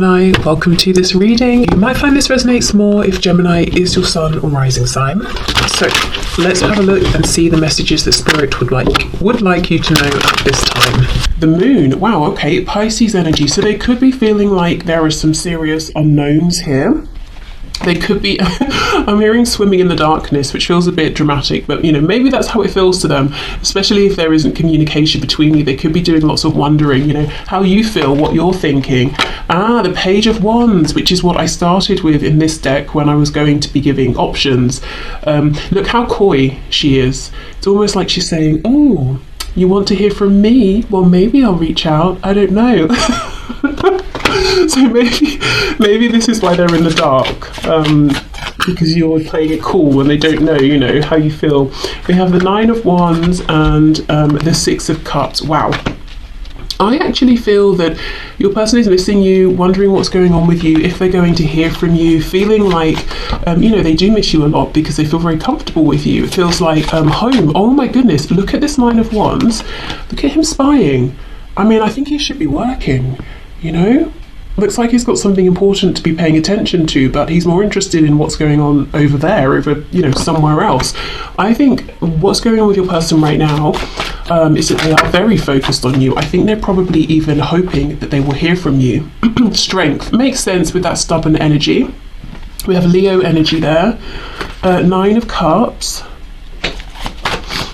Gemini, welcome to this reading. You might find this resonates more if Gemini is your sun or rising sign. So let's have a look and see the messages that Spirit would like you to know at this time. The moon, wow, okay, Pisces energy. So they could be feeling like there are some serious unknowns here. They could be, I'm hearing swimming in the darkness, which feels a bit dramatic, but maybe that's how it feels to them, especially if there isn't communication between you. They could be doing lots of wondering, how you feel, what you're thinking. The Page of Wands, which is what I started with in this deck when I was going to be giving options. Look how coy she is. It's almost like she's saying, oh, you want to hear from me? Well, maybe I'll reach out. I don't know. So maybe this is why they're in the dark, because you're playing it cool and they don't know, how you feel. We have the Nine of Wands and the Six of Cups. Wow. I actually feel that your person is missing you, wondering what's going on with you, if they're going to hear from you, feeling like, they do miss you a lot because they feel very comfortable with you. It feels like home. Oh my goodness, look at this Nine of Wands. Look at him spying. I think he should be working, Looks like he's got something important to be paying attention to, but he's more interested in what's going on over there, somewhere else. I think what's going on with your person right now is that they are very focused on you. I think they're probably even hoping that they will hear from you. Strength makes sense with that stubborn energy. We have Leo energy there. Nine of Cups.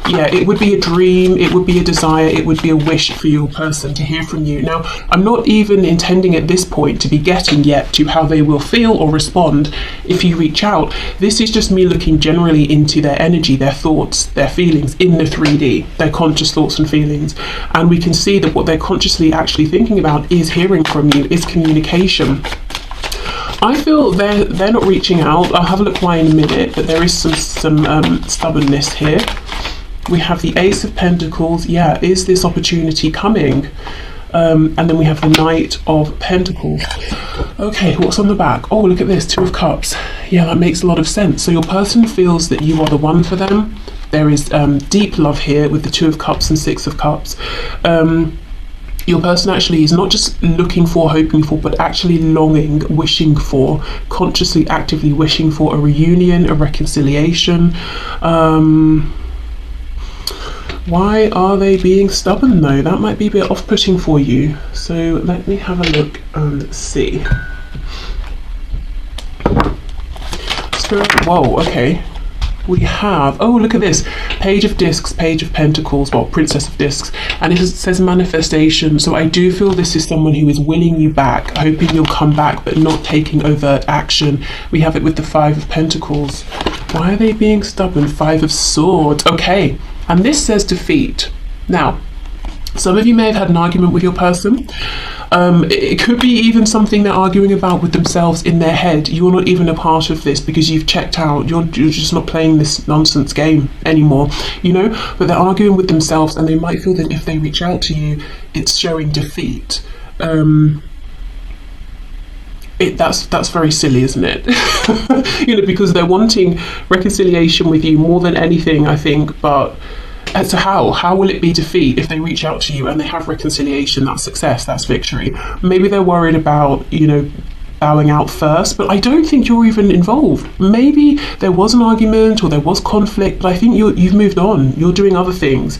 Yeah, it would be a dream, it would be a desire, it would be a wish for your person to hear from you. Now, I'm not even intending at this point to be getting yet to how they will feel or respond if you reach out. This is just me looking generally into their energy, their thoughts, their feelings in the 3D, their conscious thoughts and feelings. And we can see that what they're consciously actually thinking about is hearing from you, is communication. I feel they're not reaching out. I'll have a look why in a minute, but there is some stubbornness here. We have the Ace of Pentacles. Yeah, is this opportunity coming? And then we have the Knight of Pentacles. Okay, what's on the back? Oh, look at this, Two of Cups. Yeah, that makes a lot of sense. So your person feels that you are the one for them. There is deep love here with the Two of Cups and Six of Cups. Your person actually is not just looking for, hoping for, but actually longing, wishing for, consciously, actively wishing for a reunion, a reconciliation. Why are they being stubborn though? That might be a bit off-putting for you. So let me have a look and see. Spirit, whoa, okay. We have, oh, look at this. Page of Discs, Page of Pentacles, well, Princess of Discs. And it says manifestation. So I do feel this is someone who is winning you back, hoping you'll come back, but not taking overt action. We have it with the Five of Pentacles. Why are they being stubborn? Five of Swords. Okay. And this says defeat. Now, some of you may have had an argument with your person. It could be even something they're arguing about with themselves in their head. You're not even a part of this because you've checked out. You're just not playing this nonsense game anymore, But they're arguing with themselves and they might feel that if they reach out to you, it's showing defeat. That's very silly, isn't it? Because they're wanting reconciliation with you more than anything, I think, but as to how will it be defeat if they reach out to you and they have reconciliation? That's success, that's victory. Maybe they're worried about, bowing out first, but I don't think you're even involved. Maybe there was an argument or there was conflict, but I think you've moved on. You're doing other things.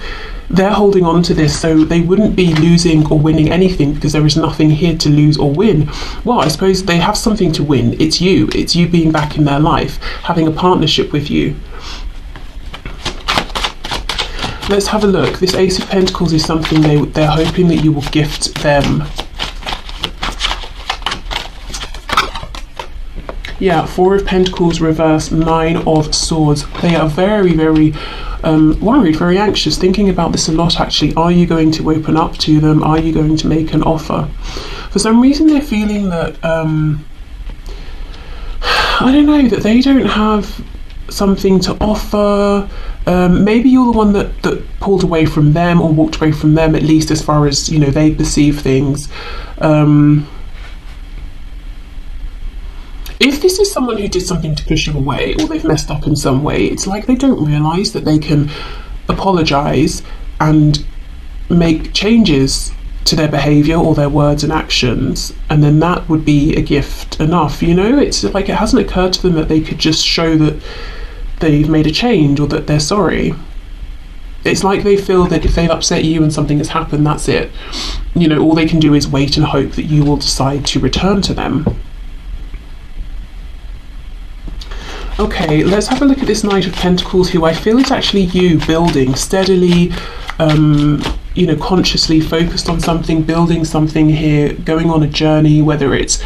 They're holding on to this, so they wouldn't be losing or winning anything because there is nothing here to lose or win. Well, I suppose they have something to win. It's you being back in their life, having a partnership with you. Let's have a look. This Ace of Pentacles is something they're hoping that you will gift them. Yeah, Four of Pentacles reverse, Nine of Swords. They are very, very worried, very anxious, thinking about this a lot actually. Are you going to open up to them? Are you going to make an offer? For some reason they're feeling that, I don't know, that they don't have something to offer. Maybe you're the one that pulled away from them or walked away from them, at least as far as, they perceive things. If this is someone who did something to push you away or they've messed up in some way, it's like they don't realise that they can apologise and make changes to their behavior or their words and actions, and then that would be a gift enough. You know, it's like it hasn't occurred to them that they could just show that they've made a change or that they're sorry. It's like they feel that if they've upset you and something has happened, that's it. You know, all they can do is wait and hope that you will decide to return to them. Okay, let's have a look at this Knight of Pentacles, who I feel is actually you building steadily, you know, consciously focused on something, building something here, going on a journey, whether it's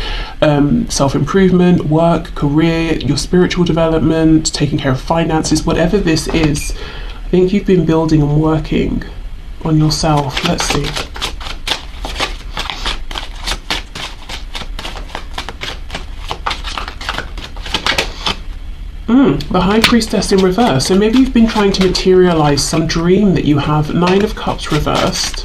self-improvement, work, career, your spiritual development, taking care of finances, whatever this is. I think you've been building and working on yourself. Let's see. The High Priestess in reverse. So maybe you've been trying to materialize some dream that you have. 9 of Cups reversed.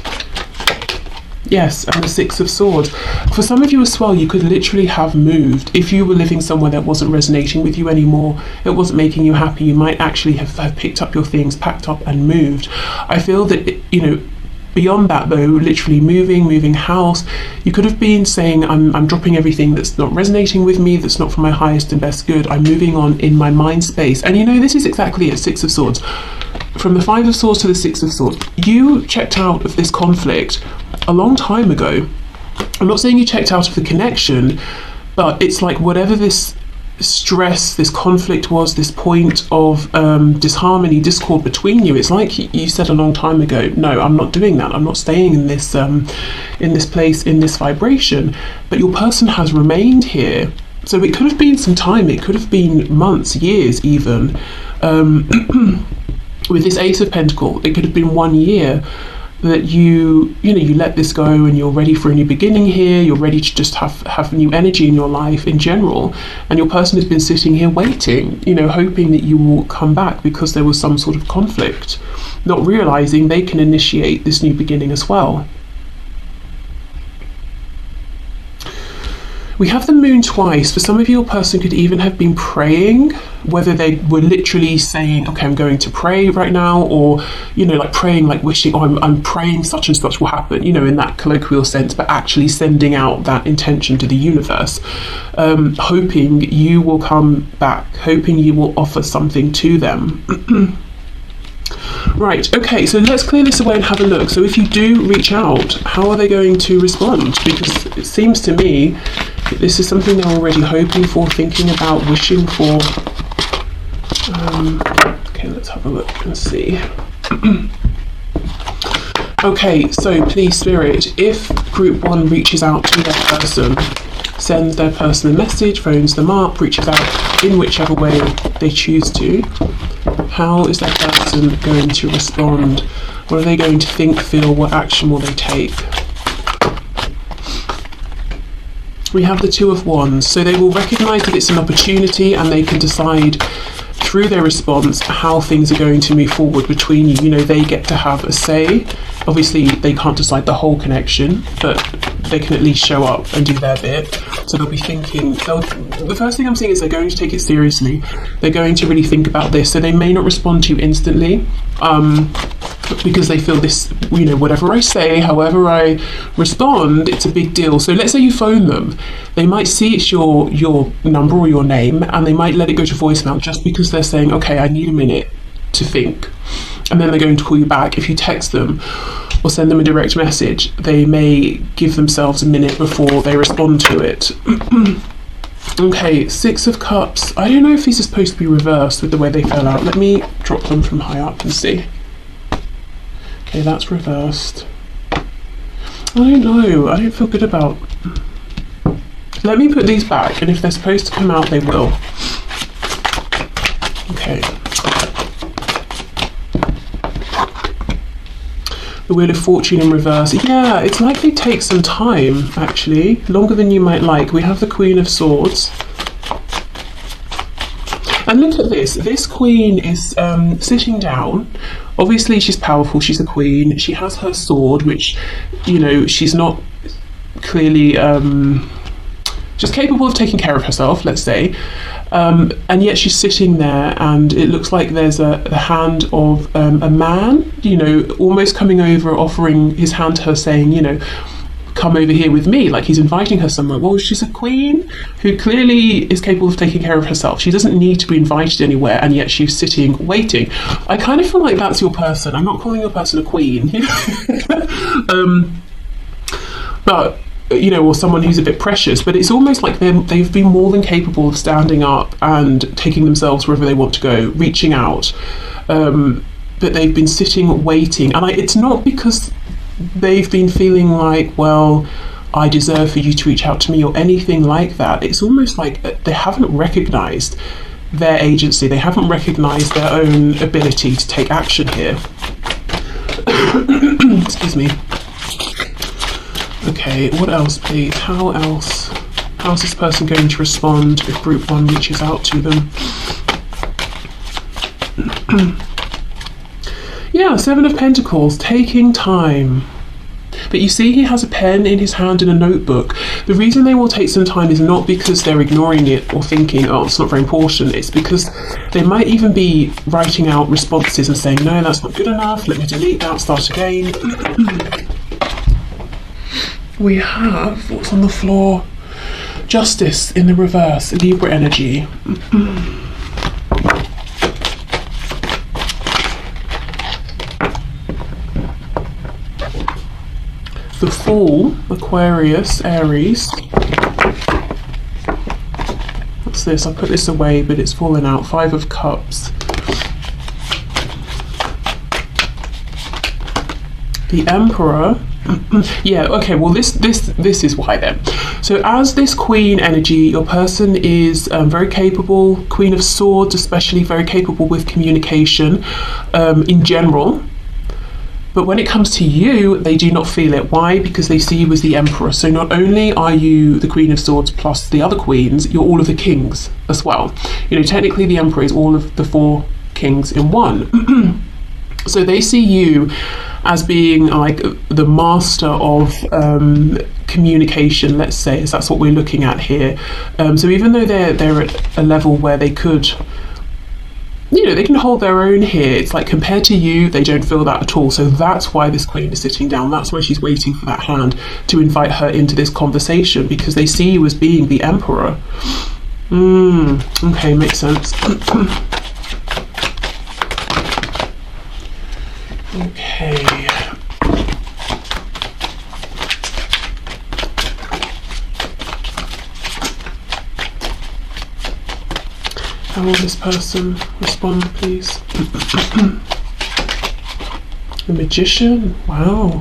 Yes, and the 6 of Swords. For some of you as well, you could literally have moved. If you were living somewhere that wasn't resonating with you anymore, it wasn't making you happy, you might actually have picked up your things, packed up and moved. I feel that, you know, beyond that though, literally moving house, you could have been saying, I'm dropping everything that's not resonating with me, that's not for my highest and best good. I'm moving on in my mind space. And you know, this is exactly it, 6 of Swords. From the 5 of Swords to the 6 of Swords, you checked out of this conflict a long time ago. I'm not saying you checked out of the connection, but it's like whatever this stress, this conflict was, this point of disharmony, discord between you, it's like you said a long time ago, no, I'm not doing that, I'm not staying in this place, in this vibration. But your person has remained here. So it could have been some time, it could have been months, years even. With this Ace of Pentacles, it could have been 1 year that you let this go, and you're ready for a new beginning here. You're ready to just have new energy in your life in general, and your person has been sitting here waiting, you know, hoping that you will come back because there was some sort of conflict, not realizing they can initiate this new beginning as well. We have the Moon twice. For some of you, your person could even have been praying, whether they were literally saying, okay, I'm going to pray right now, or, you know, like praying, like wishing, oh, I'm praying such and such will happen, you know, in that colloquial sense, but actually sending out that intention to the universe, hoping you will come back, hoping you will offer something to them. Right, okay, so let's clear this away and have a look. So if you do reach out, how are they going to respond? Because it seems to me that this is something they're already hoping for, thinking about, wishing for. Okay, let's have a look and see. Okay, so please, Spirit, if Group 1 reaches out to their person, sends their person a message, phones them up, reaches out in whichever way they choose to, how is that person going to respond? What are they going to think, feel? What action will they take? We have the Two of Wands, so they will recognize that it's an opportunity, and they can decide through their response how things are going to move forward between you. You know, they get to have a say. Obviously, they can't decide the whole connection, but they can at least show up and do their bit. So they'll be thinking, the first thing I'm seeing is they're going to take it seriously. They're going to really think about this. So they may not respond to you instantly, because they feel this, you know, whatever I say, however I respond, it's a big deal. So let's say you phone them. They might see it's your number or your name, and they might let it go to voicemail just because they're saying, okay, I need a minute to think. And then they're going to call you back. If you text them or send them a direct message, they may give themselves a minute before they respond to it. Okay, 6 of Cups. I don't know if these are supposed to be reversed with the way they fell out. Let me drop them from high up and see. Okay, that's reversed. I don't know. I don't feel good about... Let me put these back, and if they're supposed to come out, they will. Okay. The Wheel of Fortune in reverse. Yeah, it's like they take some time, actually. Longer than you might like. We have the Queen of Swords. And look at this. This Queen is sitting down. Obviously, she's powerful. She's a queen. She has her sword, which, you know, she's not clearly She's capable of taking care of herself, let's say, and yet she's sitting there, and it looks like there's the hand of a man, you know, almost coming over, offering his hand to her, saying, you know, come over here with me, like he's inviting her somewhere. Well, she's a queen who clearly is capable of taking care of herself. She doesn't need to be invited anywhere, and yet she's sitting waiting. I kind of feel like that's your person. I'm not calling your person a queen, but you know, or someone who's a bit precious, but it's almost like they've been more than capable of standing up and taking themselves wherever they want to go, reaching out, but they've been sitting waiting. And it's not because they've been feeling like, well, I deserve for you to reach out to me or anything like that. It's almost like they haven't recognized their agency, they haven't recognized their own ability to take action here. Excuse me. Okay, what else, please? How's this person going to respond if group 1 reaches out to them? Yeah, 7 of Pentacles, taking time. But you see, he has a pen in his hand and a notebook. The reason they will take some time is not because they're ignoring it or thinking, oh, it's not very important. It's because they might even be writing out responses and saying, no, that's not good enough. Let me delete that, start again. We have, what's on the floor? Justice in the reverse, Libra energy. The Fool, Aquarius, Aries. What's this? I put this away, but it's fallen out. 5 of Cups. The Emperor. Yeah, okay, well this is why then. So as this Queen energy, your person is very capable, Queen of Swords especially, very capable with communication in general. But when it comes to you, they do not feel it. Why? Because they see you as the Emperor. So not only are you the Queen of Swords plus the other queens, you're all of the kings as well. You know, technically the Emperor is all of the 4 kings in one. So they see you as being like the master of communication, let's say, as that's what we're looking at here. So even though they're at a level where they could, you know, they can hold their own here, it's like compared to you, they don't feel that at all. So that's why this queen is sitting down. That's why she's waiting for that hand to invite her into this conversation, because they see you as being the Emperor. Okay, makes sense. Okay. How will this person respond, please? The Magician. Wow.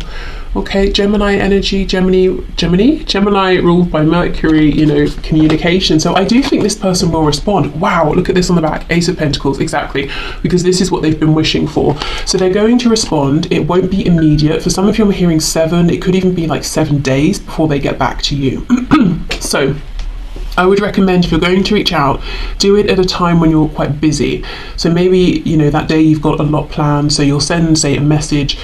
Okay, Gemini energy, Gemini ruled by Mercury, you know, communication. So I do think this person will respond. Wow, look at this on the back, Ace of Pentacles, exactly, because this is what they've been wishing for. So they're going to respond. It won't be immediate. For some of you, I'm hearing 7. It could even be like 7 days before they get back to you. So I would recommend, if you're going to reach out, do it at a time when you're quite busy. So maybe, you know, that day you've got a lot planned, so you'll send, say, a message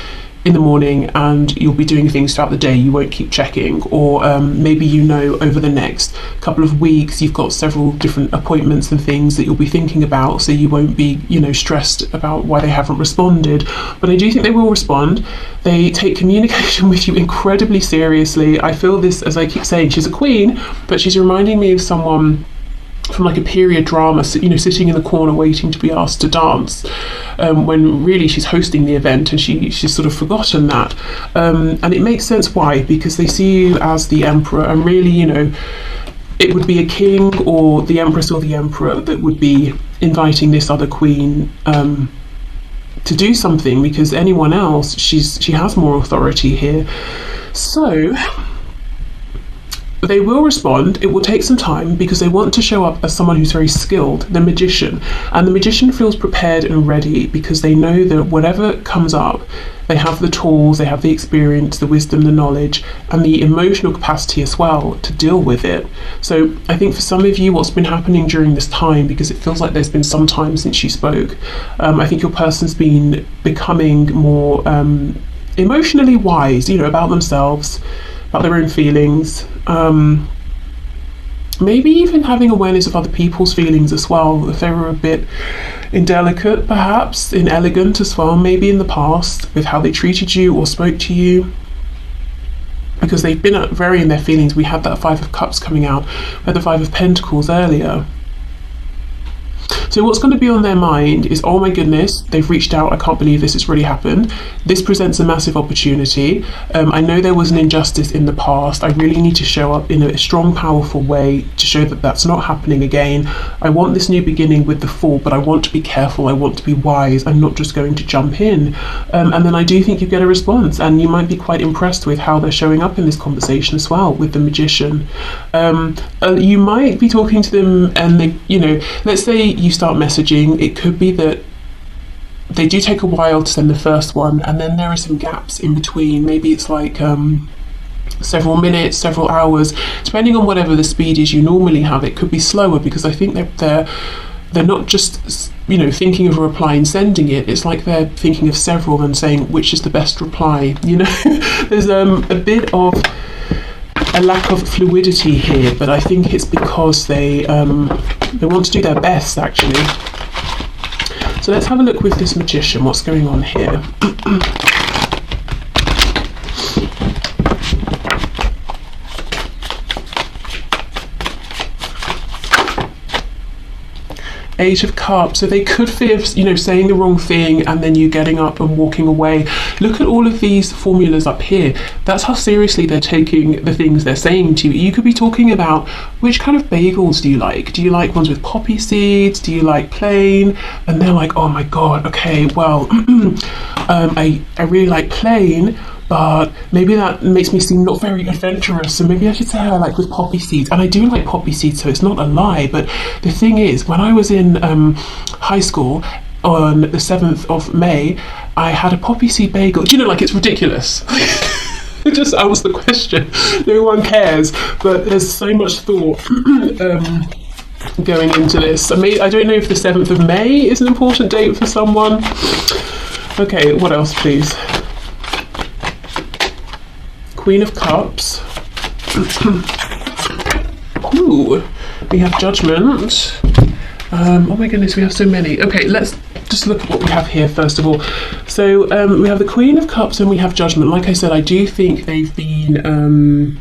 in the morning and you'll be doing things throughout the day, you won't keep checking. Or maybe, you know, over the next couple of weeks you've got several different appointments and things that you'll be thinking about, so you won't be, you know, stressed about why they haven't responded. But I do think they will respond. They take communication with you incredibly seriously. I feel this, as I keep saying, she's a queen, but she's reminding me of someone from like a period drama, you know, sitting in the corner waiting to be asked to dance, when really she's hosting the event, and she's sort of forgotten that. And it makes sense why, because they see you as the Emperor, and really, you know, it would be a king or the Empress or the Emperor that would be inviting this other queen to do something, because anyone else, she has more authority here. So they will respond. It will take some time because they want to show up as someone who's very skilled, the Magician. And the Magician feels prepared and ready because they know that whatever comes up, they have the tools, they have the experience, the wisdom, the knowledge, and the emotional capacity as well to deal with it. So I think for some of you, what's been happening during this time, because it feels like there's been some time since you spoke, I think your person's been becoming more emotionally wise, you know, about themselves, about their own feelings, maybe even having awareness of other people's feelings as well, if they were a bit indelicate, perhaps inelegant as well, maybe in the past with how they treated you or spoke to you, because they've been very in their feelings. We had that Five of Cups coming out, we had the Five of Pentacles earlier. So what's going to be on their mind is, oh my goodness, they've reached out, I can't believe this has really happened. This presents a massive opportunity. I know there was an injustice in the past. I really need to show up in a strong, powerful way to show that that's not happening again. I want this new beginning with the Fool, but I want to be careful, I want to be wise. I'm not just going to jump in. And then I do think you get a response, and you might be quite impressed with how they're showing up in this conversation as well with the Magician. You might be talking to them and they, you know, let's say you start messaging, it could be that they do take a while to send the first one, and then there are some gaps in between. Maybe it's like several minutes, several hours, depending on whatever the speed is you normally have. It could be slower, because I think they're not just, you know, thinking of a reply and sending it. It's like they're thinking of several and saying which is the best reply, you know. There's a bit of a lack of fluidity here, but I think it's because they want to do their best, actually. So let's have a look with this Magician, what's going on here. Eight of Cups. So they could fear, you know, saying the wrong thing and then you getting up and walking away. Look at all of these formulas up here. That's how seriously they're taking the things they're saying to you. You could be talking about, which kind of bagels do you like? Do you like ones with poppy seeds? Do you like plain? And they're like, oh my god, okay, well, I really like plain, but maybe that makes me seem not very adventurous, so maybe I should say I like with poppy seeds. And I do like poppy seeds, so it's not a lie. But the thing is, when I was in high school, on the 7th of May, I had a poppy seed bagel. Do you know, like, it's ridiculous. Just ask the question. No one cares, but there's so much thought going into this. I don't know if the 7th of May is an important date for someone. Okay, what else, please? Queen of Cups. Ooh, we have Judgment. Oh my goodness, we have so many. Okay, let's just look at what we have here first of all. So we have the Queen of Cups and we have Judgment. Like I said, I do think they've been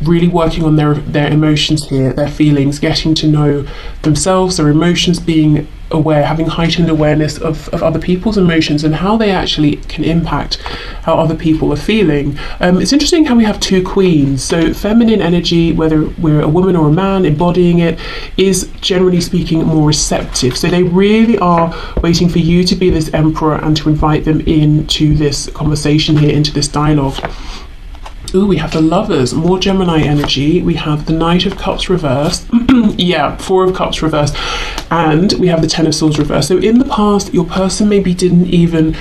really working on their emotions here, their feelings, getting to know themselves, their emotions, being aware, having heightened awareness of other people's emotions and how they actually can impact how other people are feeling. It's interesting how we have two queens. So feminine energy, whether we're a woman or a man embodying it, is generally speaking more receptive. So they really are waiting for you to be this emperor and to invite them into this conversation here, into this dialogue. Ooh, we have the Lovers, more Gemini energy. We have the Knight of Cups reversed. Yeah, Four of Cups reversed. And we have the Ten of Swords reversed. So in the past, your person maybe didn't even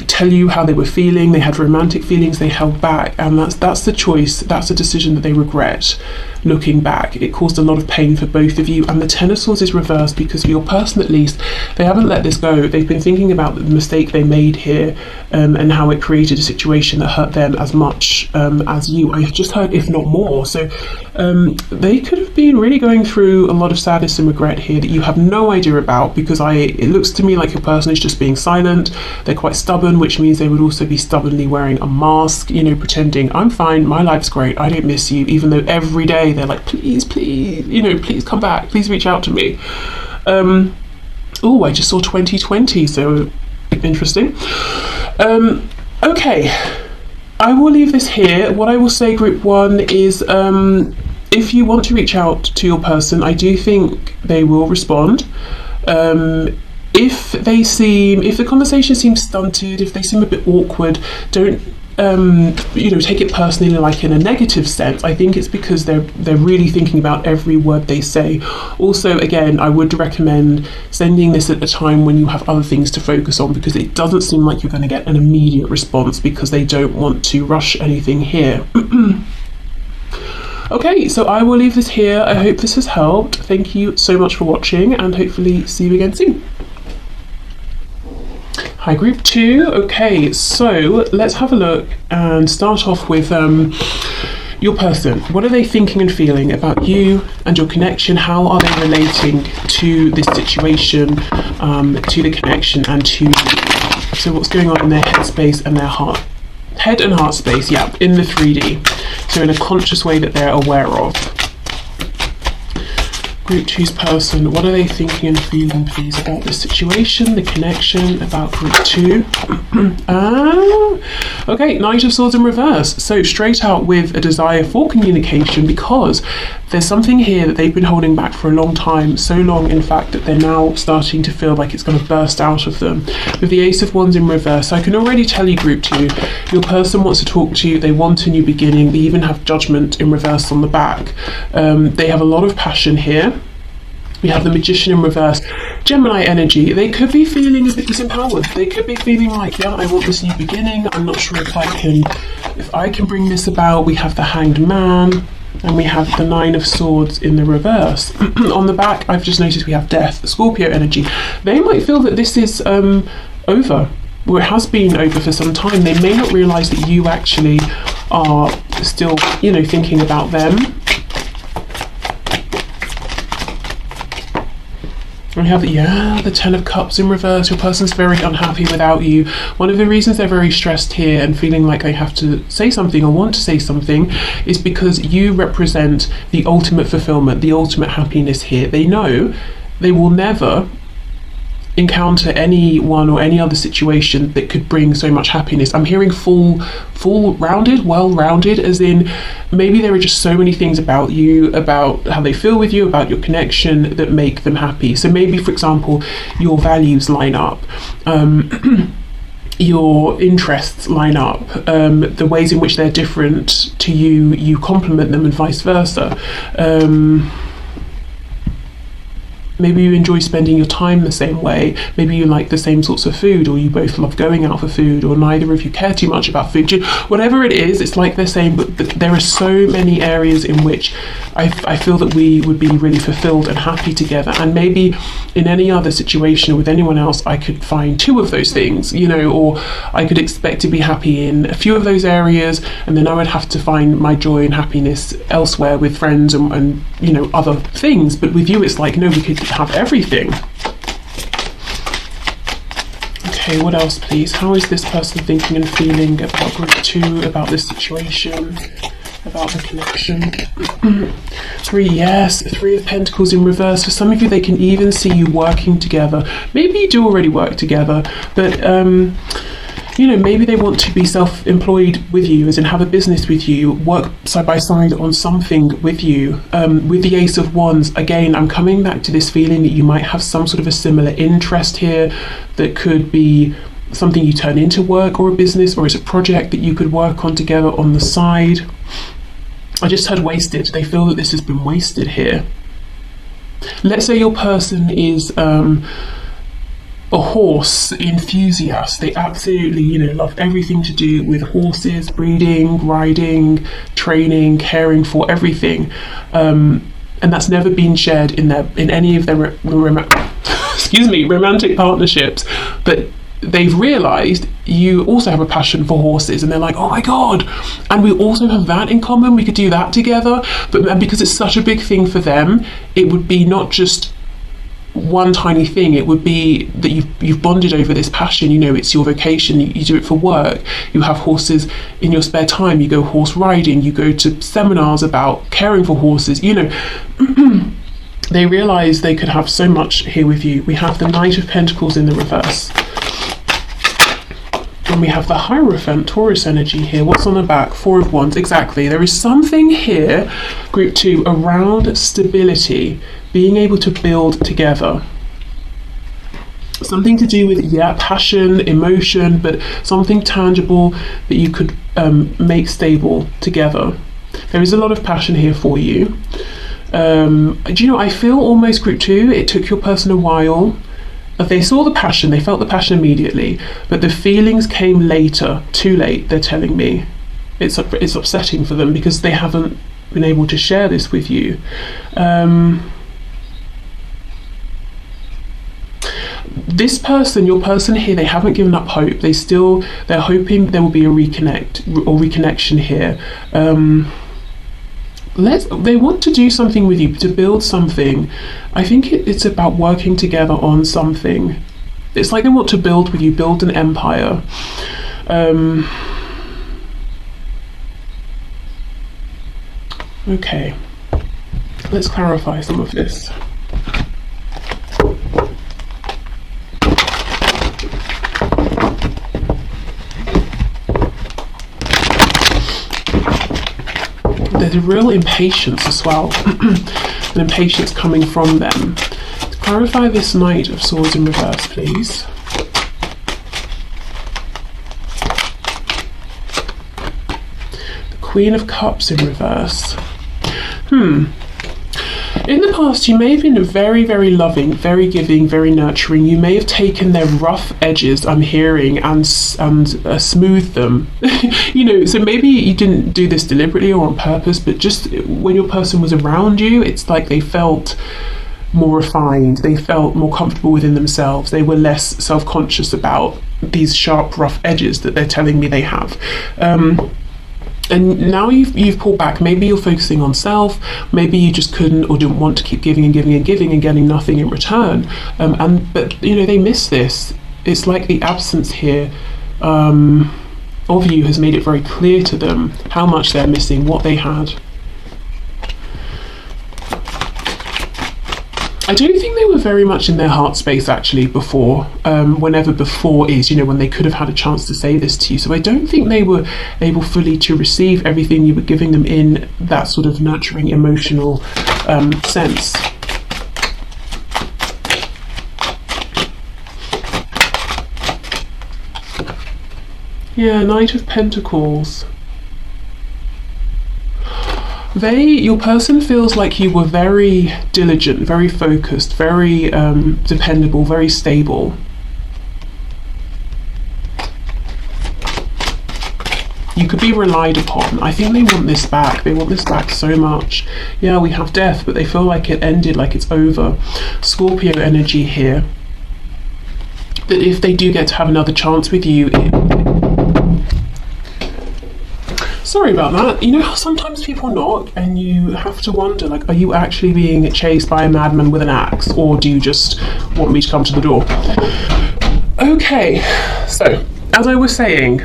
tell you how they were feeling. They had romantic feelings, they held back. And that's the choice, that's the decision that they regret looking back. It caused a lot of pain for both of you. And the Ten of Swords is reversed because for your person at least, they haven't let this go. They've been thinking about the mistake they made here and how it created a situation that hurt them as much as you. I have just heard, if not more. So they could have been really going through a lot of sadness and regret here that you have no idea about, because it looks to me like your person is just being silent. They're quite stubborn, which means they would also be stubbornly wearing a mask, you know, pretending I'm fine, my life's great, I don't miss you, even though every day they're like, please, you know, please come back, please reach out to me. Oh, I just saw 2020, so interesting. Okay, I will leave this here. What I will say, group one, is if you want to reach out to your person, I do think they will respond. If the conversation seems stunted, if they seem a bit awkward, don't take it personally, like in a negative sense. I think it's because they're really thinking about every word they say. Also, again, I would recommend sending this at a time when you have other things to focus on, because it doesn't seem like you're going to get an immediate response because they don't want to rush anything here. Okay, so I will leave this here. I hope this has helped. Thank you so much for watching, and hopefully see you again soon. Hi, group two. Okay, so let's have a look and start off with your person, what are they thinking and feeling about you and your connection? How are they relating to this situation, to the connection, and to you? So what's going on in their head space and their head and heart space, yeah, in the 3D. So in a conscious way that they're aware of. Group 2's person, what are they thinking and feeling, please, about this situation, the connection, about Group 2? Okay, Knight of Swords in reverse. So straight out with a desire for communication, because there's something here that they've been holding back for a long time, so long in fact that they're now starting to feel like it's going to burst out of them. With the Ace of Wands in reverse, I can already tell you, Group 2, your person wants to talk to you, they want a new beginning, they even have Judgment in reverse on the back. They have a lot of passion here. We have the Magician in reverse. Gemini energy, they could be feeling a bit disempowered. They could be feeling like, yeah, I want this new beginning. I'm not sure if I can bring this about. We have the Hanged Man, and we have the 9 of Swords in the reverse. On the back, I've just noticed we have Death, Scorpio energy. They might feel that this is over, or it has been over for some time. They may not realise that you actually are still, you know, thinking about them. We have, the 10 of Cups in reverse. Your person's very unhappy without you. One of the reasons they're very stressed here and feeling like they have to say something or want to say something is because you represent the ultimate fulfillment, the ultimate happiness here. They know they will never encounter anyone or any other situation that could bring so much happiness. I'm hearing well-rounded, as in maybe there are just so many things about you, about how they feel with you, about your connection that make them happy. So maybe, for example, your values line up, your interests line up, the ways in which they're different to you, you complement them, and vice versa. Maybe you enjoy spending your time the same way. Maybe you like the same sorts of food, or you both love going out for food, or neither of you care too much about food. Whatever it is, it's like they're saying, but there are so many areas in which I feel that we would be really fulfilled and happy together. And maybe in any other situation with anyone else, I could find 2 of those things, you know, or I could expect to be happy in a few of those areas, and then I would have to find my joy and happiness elsewhere with friends and you know, other things. But with you, it's like, no, we could have everything. Okay, what else, please? How is this person thinking and feeling about Group 2, about this situation, about the connection? 3 of Pentacles in reverse. For some of you, they can even see you working together. Maybe you do already work together, but you know, maybe they want to be self-employed with you, as in have a business with you, work side by side on something with you. With the Ace of Wands, again, I'm coming back to this feeling that you might have some sort of a similar interest here that could be something you turn into work or a business, or it's a project that you could work on together on the side. I just heard wasted. They feel that this has been wasted here. Let's say your person is a horse enthusiast. They absolutely, you know, love everything to do with horses, breeding, riding, training, caring for everything, and that's never been shared in any of their romantic partnerships. But they've realized you also have a passion for horses, and they're like, oh my god, and we also have that in common, we could do that together. But because it's such a big thing for them, it would be not just one tiny thing, it would be that you've bonded over this passion. You know, it's your vocation, you do it for work, you have horses in your spare time, you go horse riding, you go to seminars about caring for horses, you know. They realize they could have so much here with you. We have the Knight of Pentacles in the reverse, and we have the Hierophant, Taurus energy here. What's on the back? 4 of Wands. Exactly. There is something here, Group 2, around stability, being able to build together. Something to do with, passion, emotion, but something tangible that you could make stable together. There is a lot of passion here for you. Do you know, I feel almost, Group 2, it took your person a while. They saw the passion, they felt the passion immediately, but the feelings came later, too late, they're telling me. It's upsetting for them because they haven't been able to share this with you. This person, your person here, they haven't given up hope. They're hoping there will be a reconnection here. They want to do something with you, to build something. I think it's about working together on something. It's like they want to build with you, build an empire. Okay, let's clarify some of this. There's a real impatience as well, an impatience coming from them. To clarify this Knight of Swords in reverse, please. The Queen of Cups in reverse. In the past, you may have been very, very loving, very giving, very nurturing. You may have taken their rough edges, I'm hearing, and smoothed them. You know, so maybe you didn't do this deliberately or on purpose, but just when your person was around you, it's like they felt more refined, they felt more comfortable within themselves, they were less self-conscious about these sharp, rough edges that they're telling me they have. And now you've pulled back. Maybe you're focusing on self. Maybe you just couldn't or didn't want to keep giving and giving and giving and getting nothing in return. But you know, they miss this. It's like the absence here of you has made it very clear to them how much they're missing, what they had. I don't think they were very much in their heart space actually before, whenever before is, you know, when they could have had a chance to say this to you. So I don't think they were able fully to receive everything you were giving them in that sort of nurturing, emotional sense. Yeah, Knight of Pentacles. Your person feels like you were very diligent, very focused, very dependable, very stable. You could be relied upon. I think they want this back. They want this back so much. Yeah, we have death, but they feel like it ended, like it's over. Scorpio energy here. That if they do get to have another chance with you, sorry about that. You know how sometimes people knock and you have to wonder, like, are you actually being chased by a madman with an axe, or do you just want me to come to the door? Okay, so as I was saying,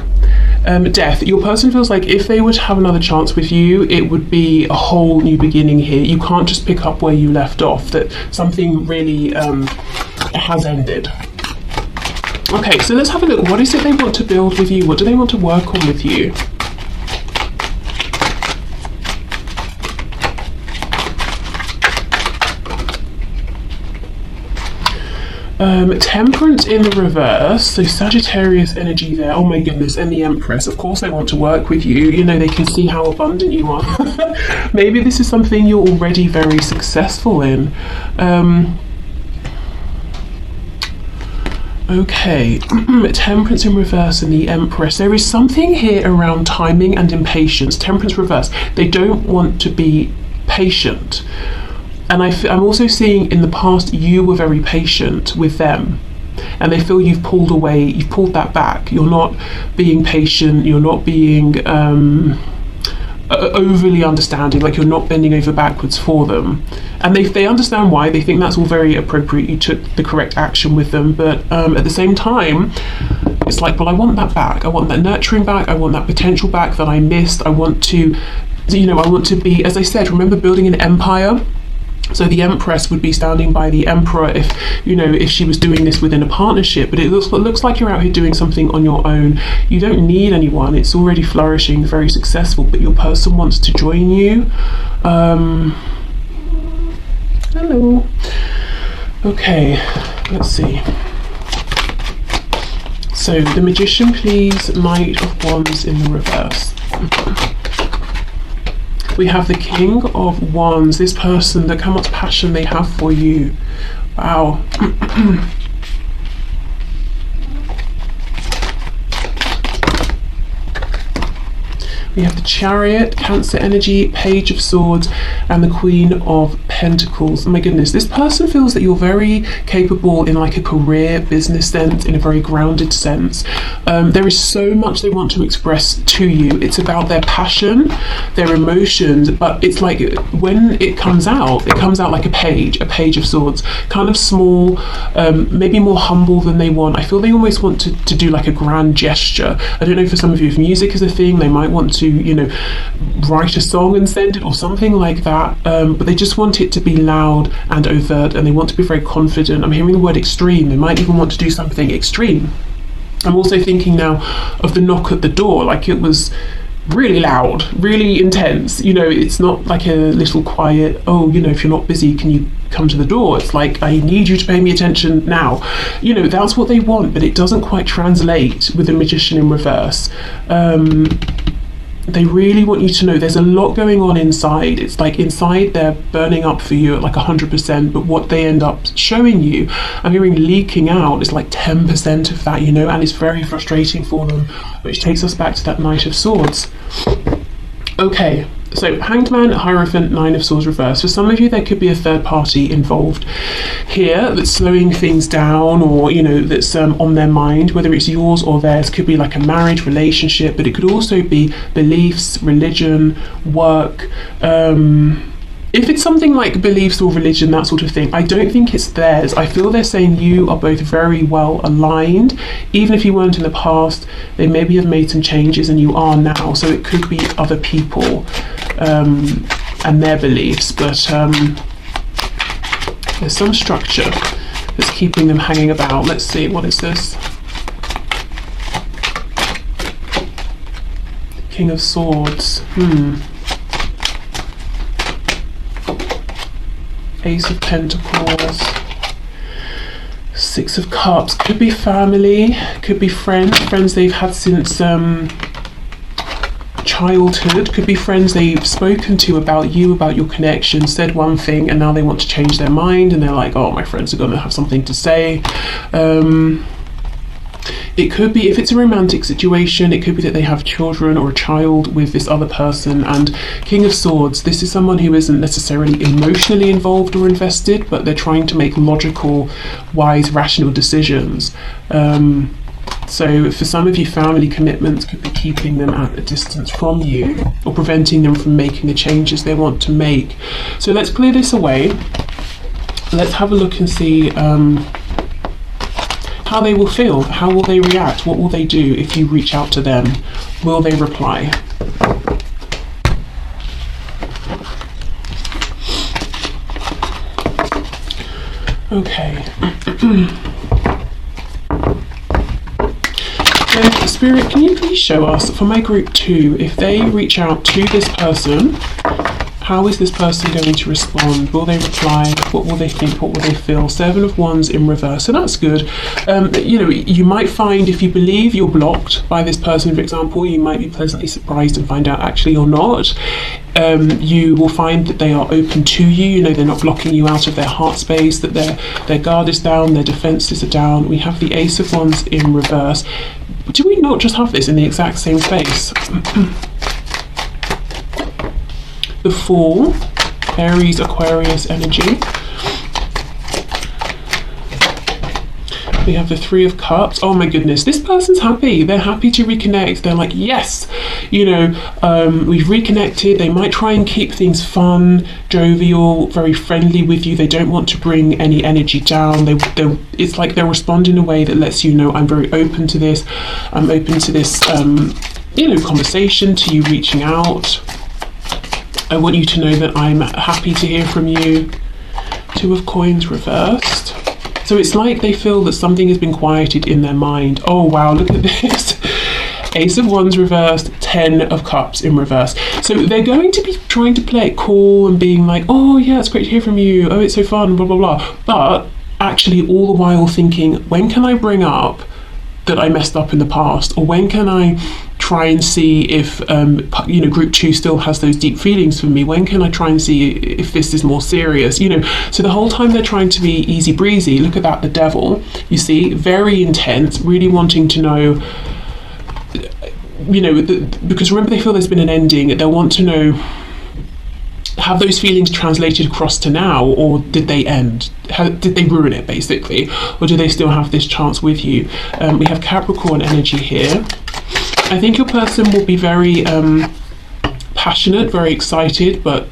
death. Your person feels like if they were to have another chance with you, it would be a whole new beginning here. You can't just pick up where you left off, that something really has ended. Okay, so let's have a look. What is it they want to build with you? What do they want to work on with you? Temperance in the reverse, so Sagittarius energy there. Oh my goodness, and the Empress. Of course they want to work with you. You know, they can see how abundant you are. Maybe this is something you're already very successful in. Okay, Temperance in reverse and the Empress. There is something here around timing and impatience. Temperance reverse. They don't want to be patient. And I'm also seeing in the past you were very patient with them, and they feel you've pulled away, you've pulled that back. You're not being patient, you're not being overly understanding, like you're not bending over backwards for them. And they understand why, they think that's all very appropriate, you took the correct action with them, but at the same time, it's like, well, I want that back, I want that nurturing back, I want that potential back that I missed. I want to, you know, I want to be, as I said, remember building an empire? So the Empress would be standing by the Emperor if, you know, if she was doing this within a partnership, but it looks like you're out here doing something on your own. You don't need anyone, it's already flourishing, very successful, but your person wants to join you. Hello. Okay, let's see. So the Magician, please. Knight of Wands in the reverse. We have the King of Wands, this person, look how much passion they have for you. Wow. We have the Chariot, Cancer energy, Page of Swords, and the Queen of Pentacles. Oh my goodness, this person feels that you're very capable in like a career, business sense, in a very grounded sense. There is so much they want to express to you. It's about their passion, their emotions, but it's like when it comes out like a page of swords, kind of small, maybe more humble than they want. I feel they almost want to do like a grand gesture. I don't know, for some of you, if music is a thing, they might want to, you know, write a song and send it or something like that, but they just want it to be loud and overt, and they want to be very confident. I'm hearing the word extreme. They might even want to do something extreme. I'm also thinking now of the knock at the door, like it was really loud, really intense. You know, it's not like a little quiet, oh, you know, if you're not busy, can you come to the door? It's like, I need you to pay me attention now. You know, that's what they want, but it doesn't quite translate with the Magician in reverse. They really want you to know there's a lot going on inside. It's like inside they're burning up for you at like 100%, but what they end up showing you, I'm hearing leaking out, is like 10% of that, you know, and it's very frustrating for them, which takes us back to that Knight of Swords. Okay, so Hanged Man, Hierophant, Nine of Swords reverse. For some of you, there could be a third party involved here that's slowing things down, or, you know, that's on their mind, whether it's yours or theirs. Could be like a marriage, relationship, but it could also be beliefs, religion, work. If it's something like beliefs or religion, that sort of thing, I don't think it's theirs. I feel they're saying you are both very well aligned. Even if you weren't in the past, they maybe have made some changes and you are now. So it could be other people and their beliefs, but there's some structure that's keeping them hanging about. Let's see, what is this? King of Swords. Ace of Pentacles, Six of Cups. Could be family, could be friends they've had since childhood. Could be friends they've spoken to about you, about your connection, said one thing, and now they want to change their mind, and they're like, oh, my friends are going to have something to say. It could be, if it's a romantic situation, it could be that they have children or a child with this other person. And King of Swords, this is someone who isn't necessarily emotionally involved or invested, but they're trying to make logical, wise, rational decisions. So for some of you, family commitments could be keeping them at a distance from you, or preventing them from making the changes they want to make. So let's clear this away. Let's have a look and see how they will feel. How will they react? What will they do if you reach out to them? Will they reply? Okay. Then, Spirit, can you please show us, for my group 2, if they reach out to this person, how is this person going to respond? Will they reply? What will they think? What will they feel? Seven of Wands in reverse. So that's good. You know, you might find, if you believe you're blocked by this person, for example, you might be pleasantly surprised and find out actually you're not. You will find that they are open to you. You know, they're not blocking you out of their heart space, that their guard is down, their defenses are down. We have the Ace of Wands in reverse. Do we not just have this in the exact same space? The Fool, Aries, Aquarius energy. We have the Three of Cups. Oh my goodness, this person's happy. They're happy to reconnect. They're like, yes, you know, we've reconnected. They might try and keep things fun, jovial, very friendly with you. They don't want to bring any energy down. It's like they're responding in a way that lets you know, I'm very open to this. I'm open to this, you know, conversation, to you reaching out. I want you to know that I'm happy to hear from you. Two of Coins reversed. So it's like they feel that something has been quieted in their mind. Oh wow, look at this. Ace of Wands reversed, 10 of Cups in reverse. So they're going to be trying to play it cool and being like, oh yeah, it's great to hear from you. Oh, it's so fun, blah, blah, blah. But actually all the while thinking, when can I bring up that I messed up in the past? Or when can I try and see if, you know, group 2 still has those deep feelings for me? When can I try and see if this is more serious? You know, so the whole time they're trying to be easy breezy. Look at that, the Devil, you see, very intense, really wanting to know, you know, because remember, they feel there's been an ending. They'll want to know have those feelings translated across to now, or did they end? Did they ruin it, basically? Or do they still have this chance with you? We have Capricorn energy here. I think your person will be very passionate, very excited, but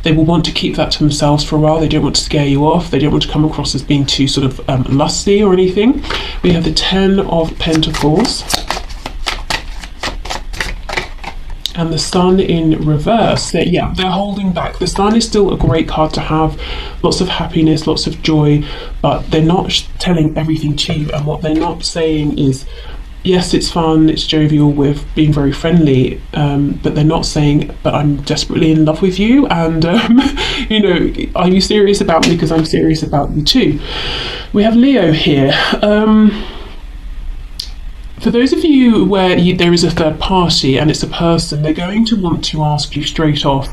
they will want to keep that to themselves for a while. They don't want to scare you off. They don't want to come across as being too sort of lusty or anything. We have the 10 of Pentacles. And the Sun in reverse. They're holding back. The Sun is still a great card to have. Lots of happiness, lots of joy, but they're not telling everything to you. And what they're not saying is, yes, it's fun, it's jovial with being very friendly, but they're not saying, but I'm desperately in love with you, and you know, are you serious about me? Because I'm serious about you too. We have Leo here. For those of you where there is a third party and it's a person, they're going to want to ask you straight off,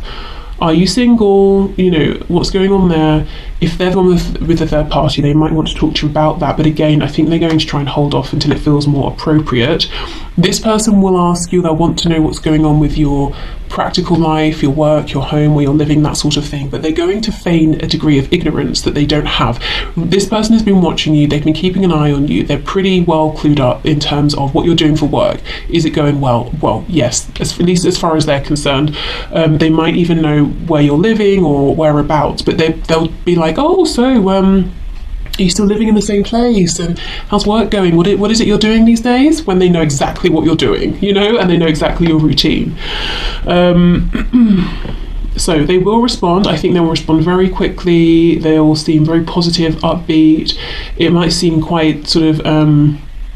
are you single? You know, what's going on there? If they're the one with the third party, they might want to talk to you about that. But again, I think they're going to try and hold off until it feels more appropriate. This person will ask you, they'll want to know what's going on with your practical life, your work, your home, where you're living, that sort of thing. But they're going to feign a degree of ignorance that they don't have. This person has been watching you, they've been keeping an eye on you, they're pretty well clued up in terms of what you're doing for work. Is it going well? Well, yes, at least as far as they're concerned. They might even know where you're living or whereabouts, but they'll be like, oh, so are you still living in the same place, and how's work going? What is it you're doing these days? When they know exactly what you're doing, you know, and they know exactly your routine. So they will respond. I think they will respond very quickly. They will seem very positive, upbeat. It might seem quite sort of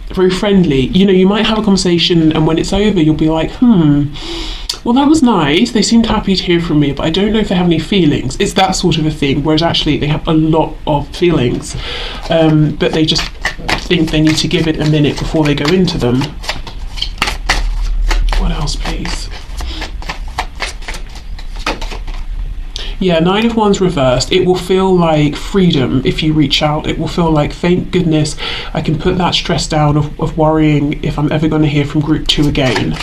very friendly. You know, you might have a conversation, and when it's over, you'll be like, well, that was nice. They seemed happy to hear from me, but I don't know if they have any feelings. It's that sort of a thing, whereas actually they have a lot of feelings, but they just think they need to give it a minute before they go into them. What else, please? Yeah, 9 of Wands reversed. It will feel like freedom if you reach out. It will feel like, thank goodness, I can put that stress down of worrying if I'm ever going to hear from group 2 again.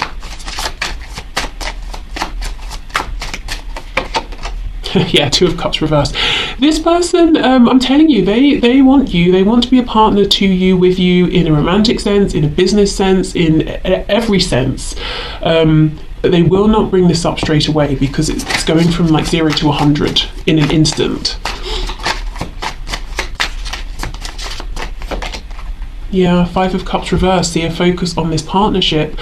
Yeah, 2 of Cups reversed. This person, I'm telling you, they want you. They want to be a partner to you, with you, in a romantic sense, in a business sense, in every sense. But they will not bring this up straight away, because it's going from like 0 to 100 in an instant. Yeah, 5 of Cups reversed. See a focus on this partnership.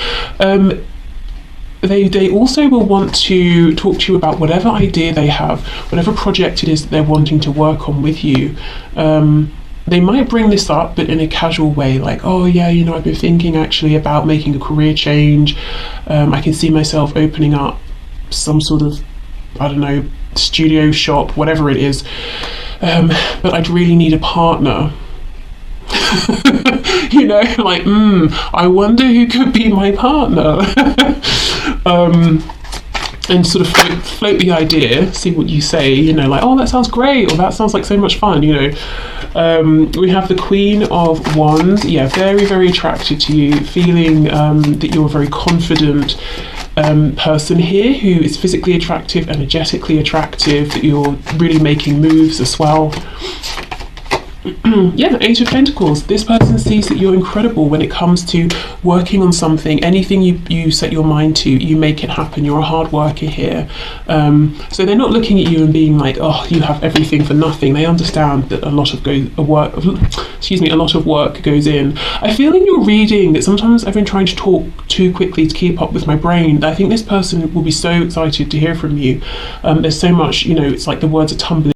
They also will want to talk to you about whatever idea they have, whatever project it is that they're wanting to work on with you. They might bring this up, but in a casual way, like, oh yeah, you know, I've been thinking actually about making a career change. I can see myself opening up some sort of, I don't know, studio shop, whatever it is. But I'd really need a partner. You know, like, I wonder who could be my partner. And sort of float the idea, see what you say, you know, like, oh, that sounds great, or that sounds like so much fun, you know. We have the Queen of Wands. Yeah, very, very attracted to you, feeling that you're a very confident person here, who is physically attractive, energetically attractive, that you're really making moves as well. Yeah, 8 of Pentacles. This person sees that you're incredible when it comes to working on something. Anything you set your mind to, you make it happen. You're a hard worker here. So they're not looking at you and being like, oh, you have everything for nothing. They understand that a lot of work goes in. I feel in your reading that sometimes I've been trying to talk too quickly to keep up with my brain. I think this person will be so excited to hear from you. There's so much, you know, it's like the words are tumbling